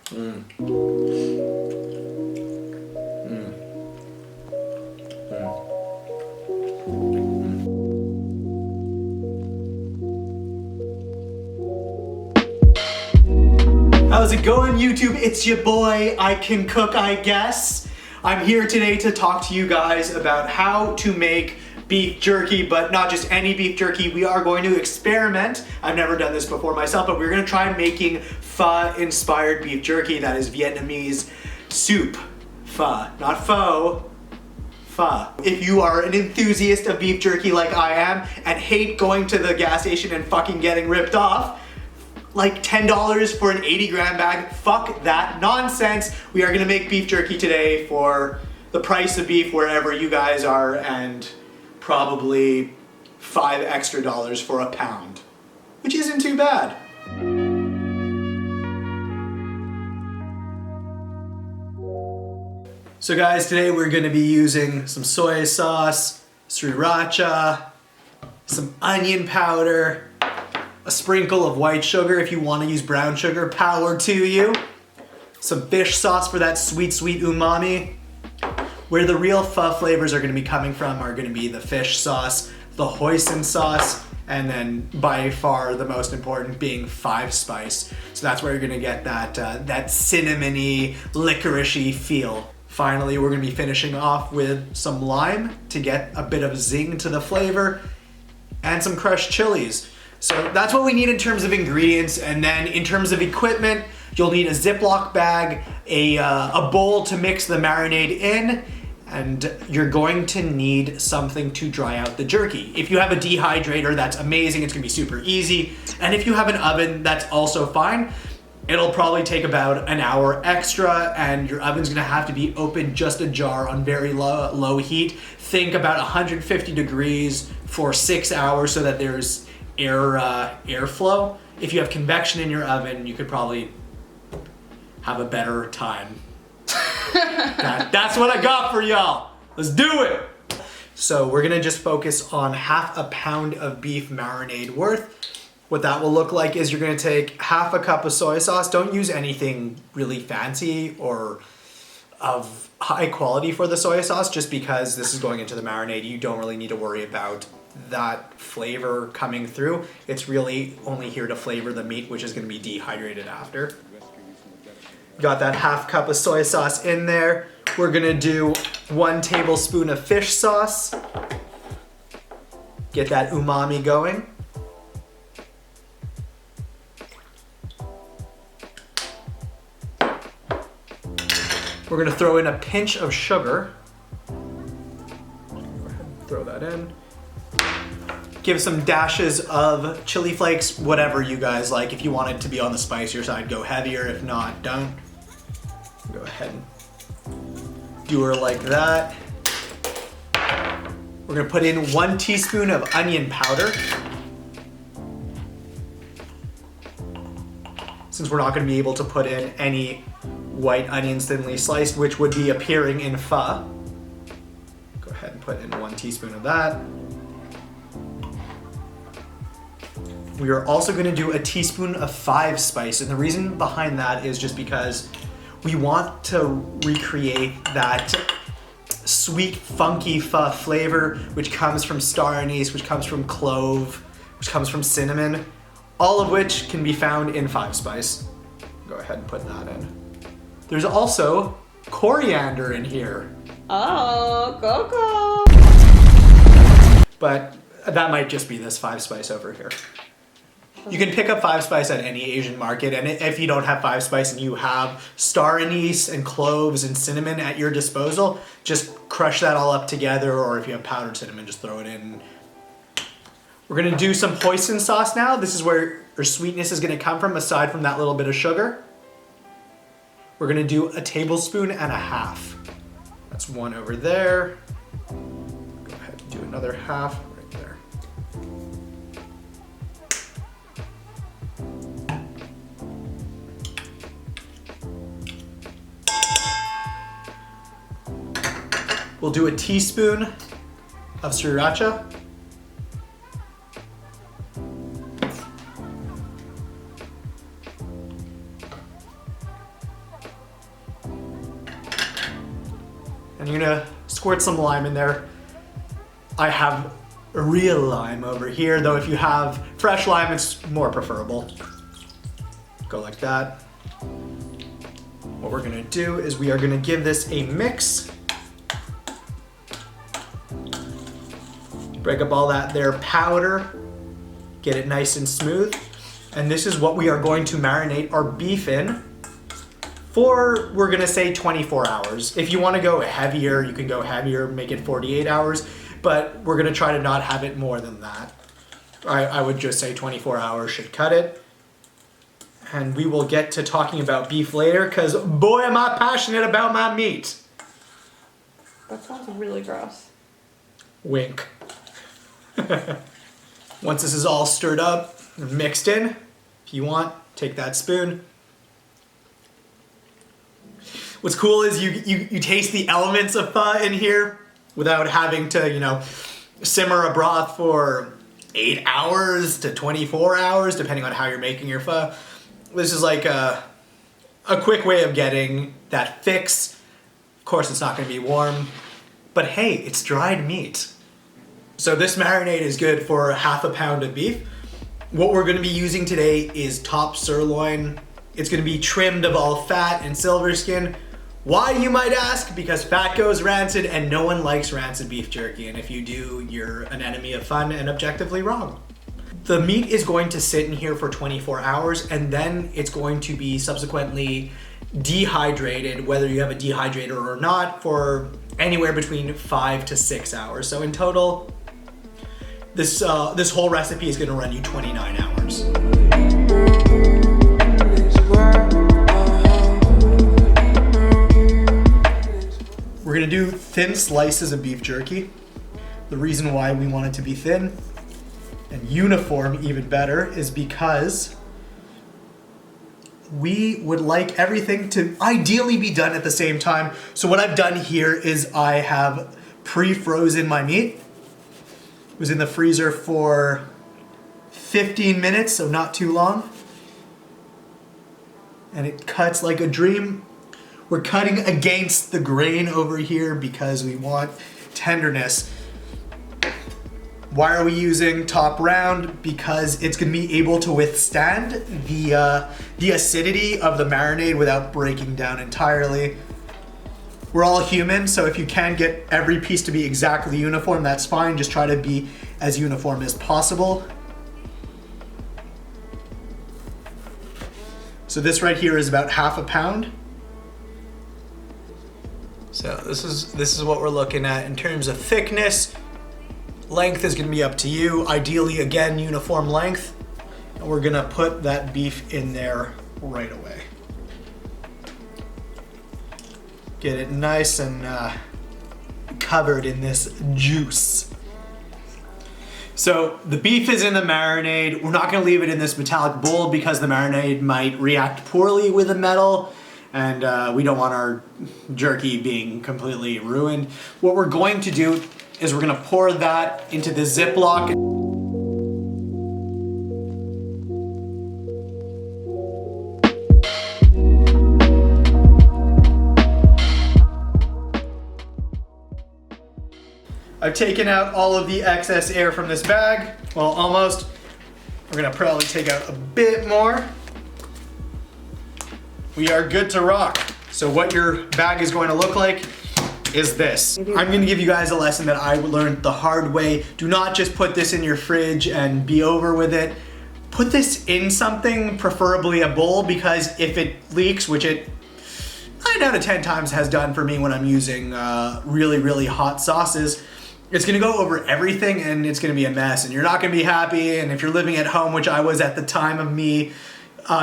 Mm. Mm. Mm. How's it going, YouTube? It's your boy, I Can Cook, I Guess. I'm here today to talk to you guys about how to make beef jerky, but not just any beef jerky. We are going to experiment. I've never done this before myself, but we're gonna try making pho-inspired beef jerky. That is Vietnamese soup. Pho, not pho, pho. If you are an enthusiast of beef jerky like I am and hate going to the gas station and fucking getting ripped off, like $10 for an 80-gram bag, fuck that nonsense. We are gonna make beef jerky today for the price of beef wherever you guys are, and probably $5 extra for a pound, which isn't too bad. So guys, today we're gonna be using some soy sauce, sriracha, some onion powder, a sprinkle of white sugar. If you want to use brown sugar, power to you. Some fish sauce for that sweet, sweet umami. Where the real pho flavors are going to be coming from are going to be the fish sauce, the hoisin sauce, and then by far the most important being 5 spice. So that's where you're going to get that cinnamony, licoricey feel. Finally, we're going to be finishing off with some lime to get a bit of zing to the flavor, and some crushed chilies. So that's what we need in terms of ingredients, and then in terms of equipment, you'll need a Ziploc bag, a bowl to mix the marinade in, and you're going to need something to dry out the jerky. If you have a dehydrator, that's amazing, it's gonna be super easy. And if you have an oven, that's also fine. It'll probably take about an hour extra, and your oven's gonna have to be open just a jar on very low heat. Think about 150 degrees for 6 hours so that there's airflow. If you have convection in your oven, you could probably have a better time. That's what I got for y'all. Let's do it. So we're gonna just focus on half a pound of beef marinade worth. What that will look like is you're gonna take half a cup of soy sauce. Don't use anything really fancy or of high quality for the soy sauce, just because this is going into the marinade. You don't really need to worry about that flavor coming through. It's really only here to flavor the meat, which is going to be dehydrated after. Got that half cup of soy sauce in there. We're going to do 1 tablespoon of fish sauce. Get that umami going. We're going to throw in a pinch of sugar. Go ahead and throw that in. Give some dashes of chili flakes, whatever you guys like. If you want it to be on the spicier side, go heavier. If not, don't. Go ahead and do her like that. We're gonna put in 1 teaspoon of onion powder. Since we're not gonna be able to put in any white onions thinly sliced, which would be appearing in pho. Go ahead and put in 1 teaspoon of that. We are also going to do a teaspoon of 5 spice, and the reason behind that is just because we want to recreate that sweet, funky pho flavor, which comes from star anise, which comes from clove, which comes from cinnamon, all of which can be found in 5 spice. Go ahead and put that in. There's also coriander in here. Oh, Coco! But that might just be this 5 spice over here. You can pick up 5 spice at any Asian market, and if you don't have 5 spice and you have star anise and cloves and cinnamon at your disposal, just crush that all up together, or if you have powdered cinnamon, just throw it in. We're gonna do some hoisin sauce now. This is where your sweetness is gonna come from, aside from that little bit of sugar. We're gonna do 1.5 tablespoons. That's 1 over there. Go ahead and do another half. We'll do 1 teaspoon of sriracha. and you're gonna squirt some lime in there. I have a real lime over here, though if you have fresh lime, it's more preferable. Go like that. What we're gonna do is we are gonna give this a mix. Break up all that there powder, get it nice and smooth. And this is what we are going to marinate our beef in for, we're gonna say 24 hours. If you wanna go heavier, you can go heavier, make it 48 hours, but we're gonna try to not have it more than that. I would just say 24 hours should cut it. And we will get to talking about beef later, because boy am I passionate about my meat. That sounds really gross. Wink. Once this is all stirred up and mixed in, if you want, take that spoon. What's cool is you taste the elements of pho in here without having to, you know, simmer a broth for 8 hours to 24 hours, depending on how you're making your pho. This is like a quick way of getting that fix. Of course, it's not gonna be warm, but hey, it's dried meat. So this marinade is good for half a pound of beef. What we're gonna be using today is top sirloin. It's gonna be trimmed of all fat and silver skin. Why, you might ask? Because fat goes rancid and no one likes rancid beef jerky. And if you do, you're an enemy of fun and objectively wrong. The meat is going to sit in here for 24 hours and then it's going to be subsequently dehydrated, whether you have a dehydrator or not, for anywhere between 5 to 6 hours. So in total, this whole recipe is gonna run you 29 hours. We're gonna do thin slices of beef jerky. The reason why we want it to be thin and uniform even better is because we would like everything to ideally be done at the same time. So what I've done here is I have pre-frozen my meat. It was in the freezer for 15 minutes, so not too long. And it cuts like a dream. We're cutting against the grain over here because we want tenderness. Why are we using top round? Because it's gonna be able to withstand the acidity of the marinade without breaking down entirely. We're all human, so if you can get every piece to be exactly uniform, that's fine. Just try to be as uniform as possible. So this right here is about half a pound. So this is what we're looking at in terms of thickness. Length is gonna be up to you. Ideally, again, uniform length. And we're gonna put that beef in there right away. Get it nice and covered in this juice. So the beef is in the marinade. We're not gonna leave it in this metallic bowl because the marinade might react poorly with the metal, and we don't want our jerky being completely ruined. What we're going to do is we're gonna pour that into the Ziploc. I've taken out all of the excess air from this bag. Well, almost. We're gonna probably take out a bit more. We are good to rock. So what your bag is going to look like is this. I'm gonna give you guys a lesson that I learned the hard way. Do not just put this in your fridge and be over with it. Put this in something, preferably a bowl, because if it leaks, which it 9 out of 10 times has done for me when I'm using really, really hot sauces, it's gonna go over everything and it's gonna be a mess and you're not gonna be happy. And if you're living at home, which I was at the time of me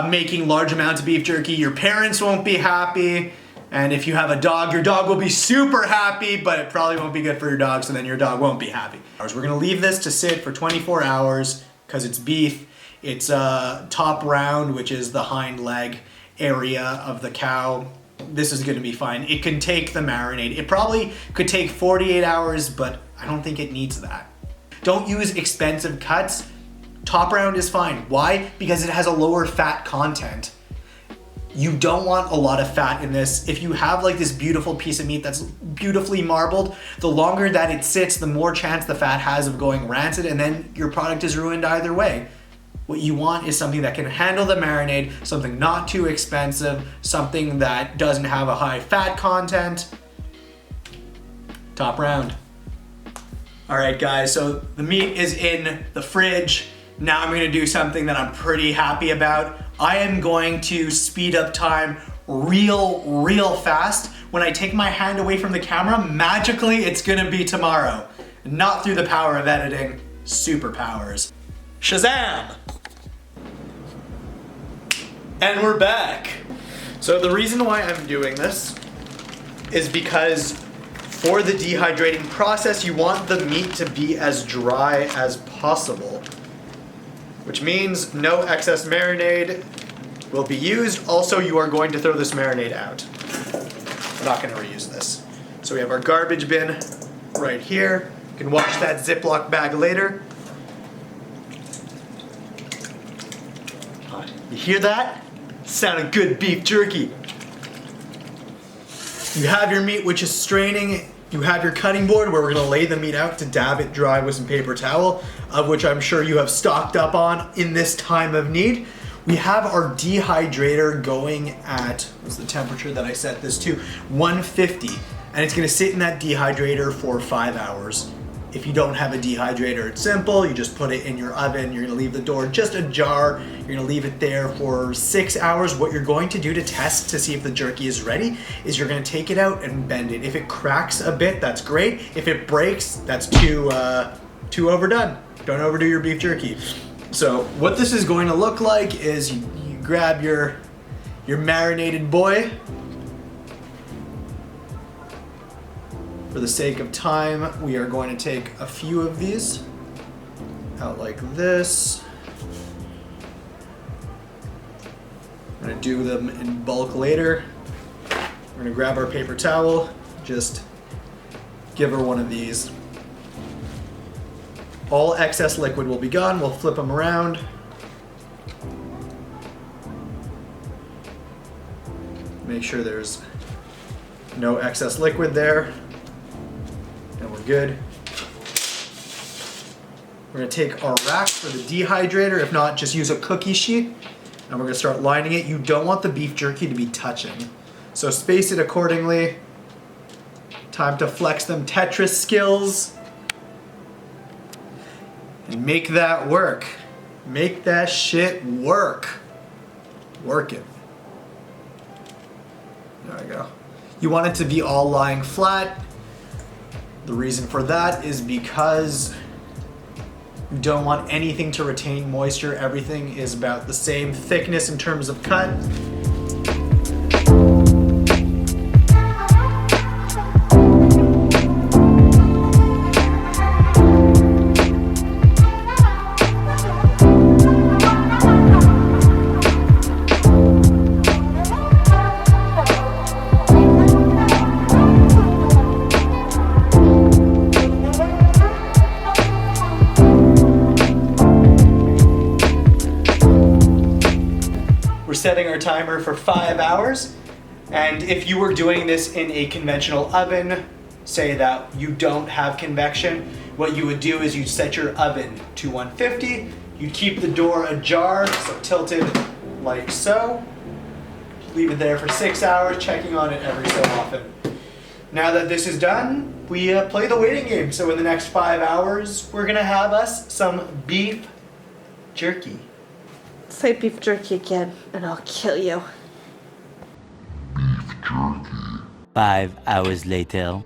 making large amounts of beef jerky, your parents won't be happy. And if you have a dog, your dog will be super happy, but it probably won't be good for your dog, so then your dog won't be happy. We're gonna leave this to sit for 24 hours because it's beef. It's top round, which is the hind leg area of the cow. This is gonna be fine. It can take the marinade. It probably could take 48 hours, but I don't think it needs that. Don't use expensive cuts. Top round is fine. Why? Because it has a lower fat content. You don't want a lot of fat in this. If you have like this beautiful piece of meat that's beautifully marbled, the longer that it sits, the more chance the fat has of going rancid, and then your product is ruined either way. What you want is something that can handle the marinade, something not too expensive, something that doesn't have a high fat content. Top round. All right guys, so the meat is in the fridge. Now I'm gonna do something that I'm pretty happy about. I am going to speed up time real fast. When I take my hand away from the camera, magically it's gonna be tomorrow. Not through the power of editing, superpowers. Shazam! And we're back. So the reason why I'm doing this is because for the dehydrating process, you want the meat to be as dry as possible, which means no excess marinade will be used. Also, you are going to throw this marinade out. We're not gonna reuse this. So we have our garbage bin right here. You can wash that Ziploc bag later. You hear that? Sound of good beef jerky. You have your meat, which is straining. You have your cutting board where we're gonna lay the meat out to dab it dry with some paper towel, of which I'm sure you have stocked up on in this time of need. We have our dehydrator going at, what's the temperature that I set this to? 150, and it's gonna sit in that dehydrator for 5 hours. If you don't have a dehydrator, it's simple. You just put it in your oven. You're gonna leave the door just ajar. You're gonna leave it there for 6 hours. What you're going to do to test to see if the jerky is ready is you're gonna take it out and bend it. If it cracks a bit, that's great. If it breaks, that's too overdone. Don't overdo your beef jerky. So what this is going to look like is you grab your marinated boy. For the sake of time, we are going to take a few of these out like this. I'm gonna do them in bulk later. We're gonna grab our paper towel, just give her one of these. All excess liquid will be gone. We'll flip them around. Make sure there's no excess liquid there. And we're good. We're gonna take our rack for the dehydrator. If not, just use a cookie sheet. And we're gonna start lining it. You don't want the beef jerky to be touching. So space it accordingly. Time to flex them Tetris skills. And make that work. Make that shit work. Work it. There we go. You want it to be all lying flat. The reason for that is because you don't want anything to retain moisture. Everything is about the same thickness in terms of cut. We're setting our timer for 5 hours. And if you were doing this in a conventional oven, say that you don't have convection, what you would do is you'd set your oven to 150. You'd keep the door ajar, so tilted like so. Leave it there for 6 hours, checking on it every so often. Now that this is done, we play the waiting game. So in the next 5 hours, we're gonna have us some beef jerky. Say beef jerky again, and I'll kill you. 5 hours later.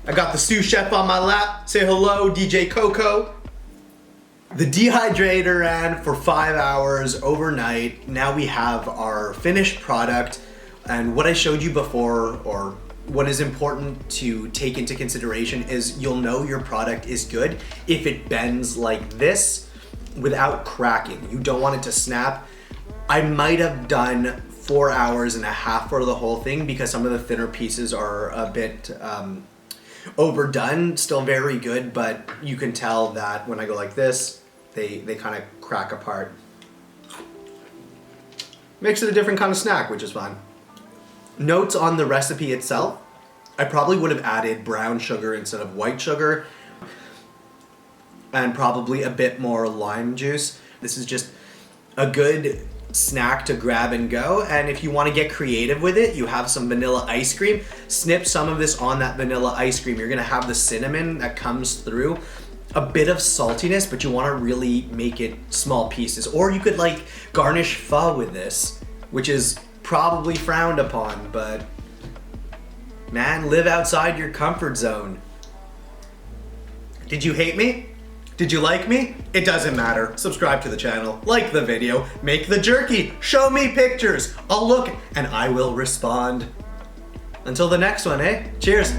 I got the sous chef on my lap. Say hello, DJ Coco. The dehydrator ran for 5 hours overnight. Now we have our finished product. And what I showed you before, or what is important to take into consideration, is you'll know your product is good if it bends like this. without cracking. You don't want it to snap. I might have done 4 hours and a half for the whole thing because some of the thinner pieces are a bit overdone. Still very good, but you can tell that when I go like this, they kind of crack apart. Makes it a different kind of snack, which is fun. Notes on the recipe itself. I probably would have added brown sugar instead of white sugar and probably a bit more lime juice. This is just a good snack to grab and go, and if you want to get creative with it, you have some vanilla ice cream, snip some of this on that vanilla ice cream. You're gonna have the cinnamon that comes through, a bit of saltiness, but you want to really make it small pieces. Or you could like garnish pho with this, which is probably frowned upon, but man, live outside your comfort zone. Did you hate me? Did you like me? It doesn't matter. Subscribe to the channel, like the video, make the jerky, show me pictures. I'll look and I will respond. Until the next one, eh? Cheers.